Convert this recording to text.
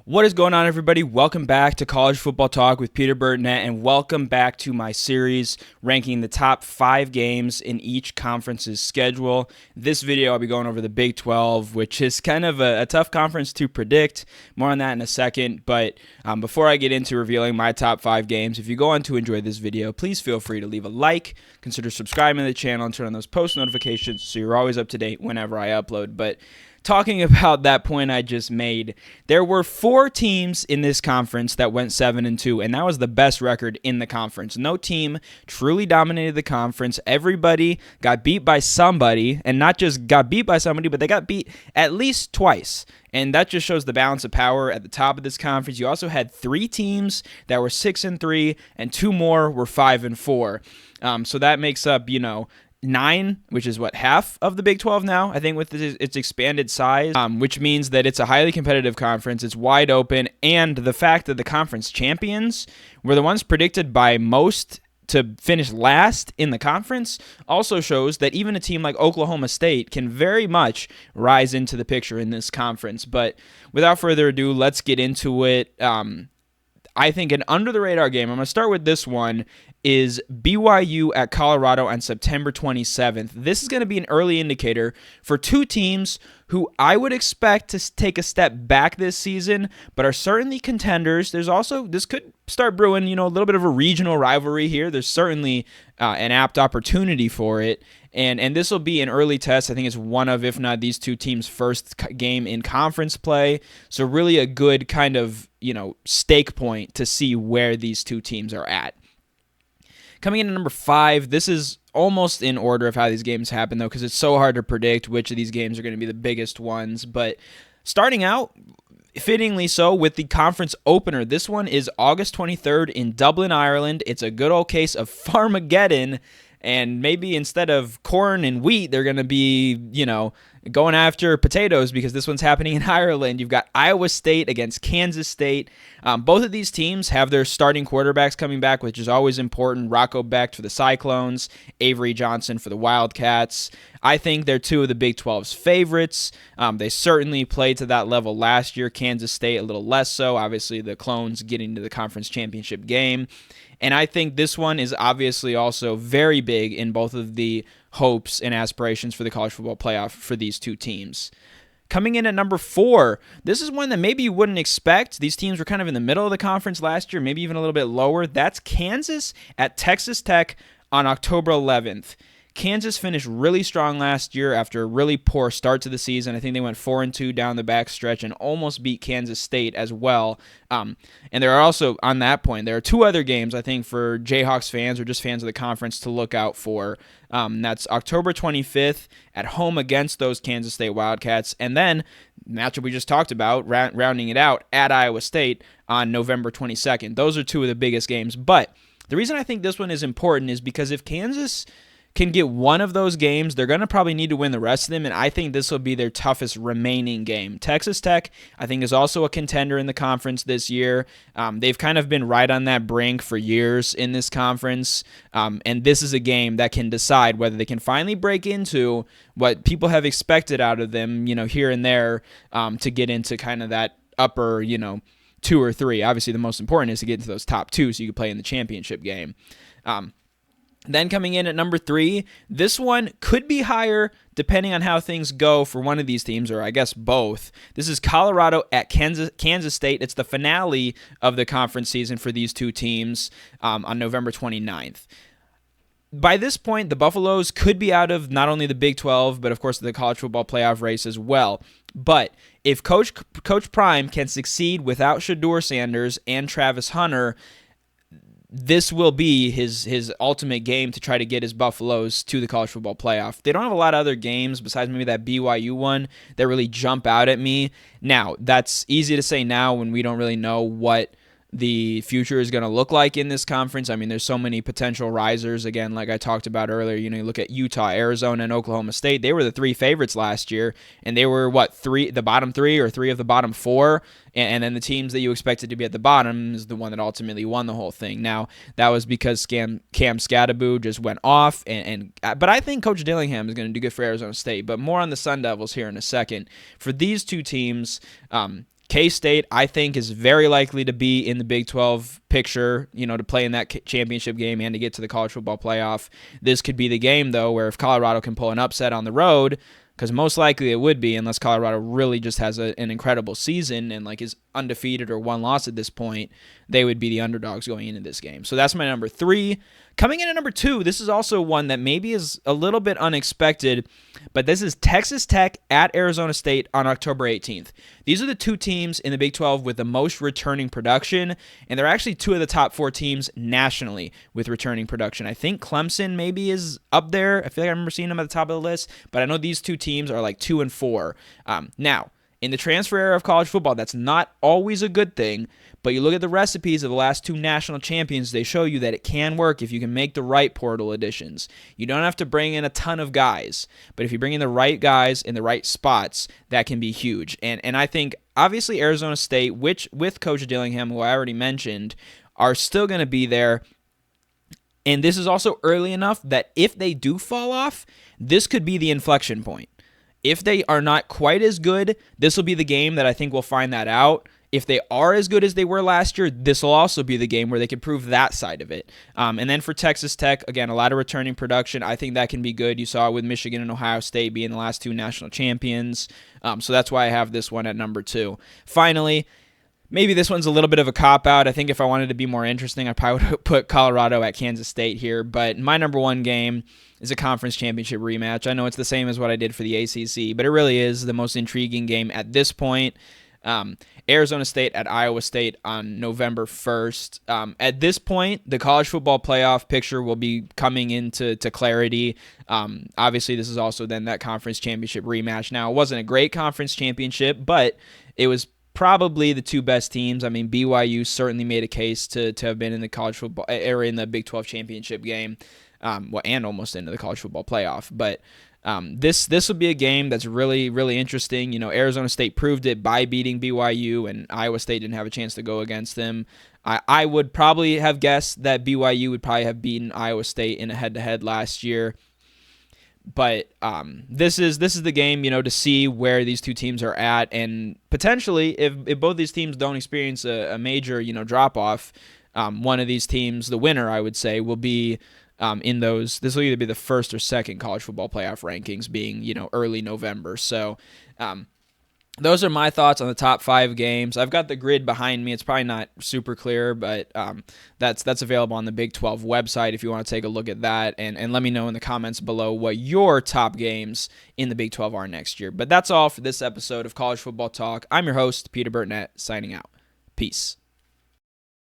What is going on, everybody? Welcome back to College Football Talk with Peter Burtonette, and welcome back to my series ranking the top 5 games in each conference's schedule. This video, I'll be going over the Big 12, which is kind of a tough conference to predict. More on that in a second, but before I get into revealing my top 5 games, if you go on to enjoy this video, please feel free to leave a like, consider subscribing to the channel, and turn on those post notifications so you're always up to date whenever I upload. But talking about that point I just made, there were 4 teams in this conference that went 7-2, and that was the best record in the conference. No team truly dominated the conference. Everybody got beat by somebody, and not just got beat by somebody, but they got beat at least twice. And that just shows the balance of power at the top of this conference. You also had 3 teams that were 6-3, and 2 more were 5-4. So that makes up, 9, which is half of the Big 12 now, I think, with its expanded size, which means that it's a highly competitive conference. It's wide open, and the fact that the conference champions were the ones predicted by most to finish last in the conference also shows that even a team like Oklahoma State can very much rise into the picture in this conference. But without further ado, let's get into it. I think an under-the-radar game, I'm going to start with this one, is BYU at Colorado on September 27th. This is going to be an early indicator for 2 teams who I would expect to take a step back this season, but are certainly contenders. There's also, this could start brewing, a little bit of a regional rivalry here. There's certainly an apt opportunity for it, and this will be an early test. I think it's one of, if not these 2 teams' first game in conference play, so really a good kind of, stake point to see where these 2 teams are at. Coming in at number 5, this is almost in order of how these games happen, though, because it's so hard to predict which of these games are going to be the biggest ones. But starting out, fittingly so, with the conference opener. This one is August 23rd in Dublin, Ireland. It's a good old case of Farmageddon, and maybe instead of corn and wheat, they're going to be, going after potatoes, because this one's happening in Ireland. You've got Iowa State against Kansas State. Both of these teams have their starting quarterbacks coming back, which is always important. Rocco Becht for the Cyclones, Avery Johnson for the Wildcats. I think they're 2 of the Big 12's favorites. They certainly played to that level last year. Kansas State a little less so. Obviously, the Clones getting to the conference championship game. And I think this one is obviously also very big in both of the hopes and aspirations for the college football playoff for these 2 teams. Coming in at number 4, this is one that maybe you wouldn't expect. These teams were kind of in the middle of the conference last year, maybe even a little bit lower. That's Kansas at Texas Tech on October 11th. Kansas finished really strong last year after a really poor start to the season. I think they went 4-2 down the backstretch and almost beat Kansas State as well. And there are also, on that point, there are 2 other games, I think, for Jayhawks fans or just fans of the conference to look out for. That's October 25th at home against those Kansas State Wildcats. And then, matchup we just talked about, rounding it out, at Iowa State on November 22nd. Those are 2 of the biggest games. But the reason I think this one is important is because if Kansas can get one of those games, they're going to probably need to win the rest of them, and I think this will be their toughest remaining game. Texas Tech, I think, is also a contender in the conference this year. They've kind of been right on that brink for years in this conference, and this is a game that can decide whether they can finally break into what people have expected out of them, here and there, to get into kind of that upper, 2 or 3. Obviously, the most important is to get into those top 2 so you can play in the championship game. Then coming in at number 3, this one could be higher depending on how things go for one of these teams, or I guess both. This is Colorado at Kansas State. It's the finale of the conference season for these 2 teams on November 29th. By this point, the Buffaloes could be out of not only the Big 12, but of course the college football playoff race as well. But if Coach Prime can succeed without Shedeur Sanders and Travis Hunter, this will be his ultimate game to try to get his Buffaloes to the college football playoff. They don't have a lot of other games besides maybe that BYU one that really jump out at me. Now, that's easy to say now when we don't really know what the future is going to look like in this conference. I mean, there's so many potential risers. Again, like I talked about earlier, you look at Utah, Arizona, and Oklahoma State. They were the 3 favorites last year, and they were, the bottom 3 or 3 of the bottom 4, and then the teams that you expected to be at the bottom is the one that ultimately won the whole thing. Now, that was because Cam Skattebo just went off, but I think Coach Dillingham is going to do good for Arizona State, but more on the Sun Devils here in a second. For these 2 teams, K-State, I think, is very likely to be in the Big 12 picture, to play in that championship game and to get to the college football playoff. This could be the game, though, where if Colorado can pull an upset on the road, because most likely it would be unless Colorado really just has an incredible season and is undefeated or one loss at this point, they would be the underdogs going into this game. So that's my number 3. Coming in at number 2, this is also one that maybe is a little bit unexpected, but this is Texas Tech at Arizona State on October 18th. These are the 2 teams in the Big 12 with the most returning production, and they're actually 2 of the top 4 teams nationally with returning production. I think Clemson maybe is up there. I feel like I remember seeing them at the top of the list, but I know these 2 teams are 2 and 4. Now, in the transfer era of college football, that's not always a good thing, but you look at the recipes of the last 2 national champions, they show you that it can work if you can make the right portal additions. You don't have to bring in a ton of guys, but if you bring in the right guys in the right spots, that can be huge. And I think, obviously, Arizona State, which with Coach Dillingham, who I already mentioned, are still going to be there. And this is also early enough that if they do fall off, this could be the inflection point. If they are not quite as good, this will be the game that I think we'll find that out. If they are as good as they were last year, this will also be the game where they can prove that side of it. And then for Texas Tech, again, a lot of returning production. I think that can be good. You saw it with Michigan and Ohio State being the last 2 national champions. So that's why I have this one at number 2. Finally, maybe this one's a little bit of a cop-out. I think if I wanted to be more interesting, I probably would put Colorado at Kansas State here. But my number 1 game is a conference championship rematch. I know it's the same as what I did for the ACC, but it really is the most intriguing game at this point. Arizona State at Iowa State on November 1st. At this point, the college football playoff picture will be coming into clarity. Obviously, this is also then that conference championship rematch. Now, it wasn't a great conference championship, but it was probably the 2 best teams. I mean, BYU certainly made a case to have been in the college football or in the Big 12 championship game, and almost into the college football playoff. But this will be a game that's really, really interesting. Arizona State proved it by beating BYU, and Iowa State didn't have a chance to go against them. I would probably have guessed that BYU would probably have beaten Iowa State in a head-to-head last year. But this is the game, to see where these 2 teams are at, and potentially if both these teams don't experience a major, drop-off, one of these teams, the winner, I would say, will be in those. This will either be the first or second college football playoff rankings, being early November. So those are my thoughts on the top 5 games. I've got the grid behind me. It's probably not super clear, but that's available on the Big 12 website if you want to take a look at that. And let me know in the comments below what your top games in the Big 12 are next year. But that's all for this episode of College Football Talk. I'm your host, Peter Burtnett, signing out. Peace.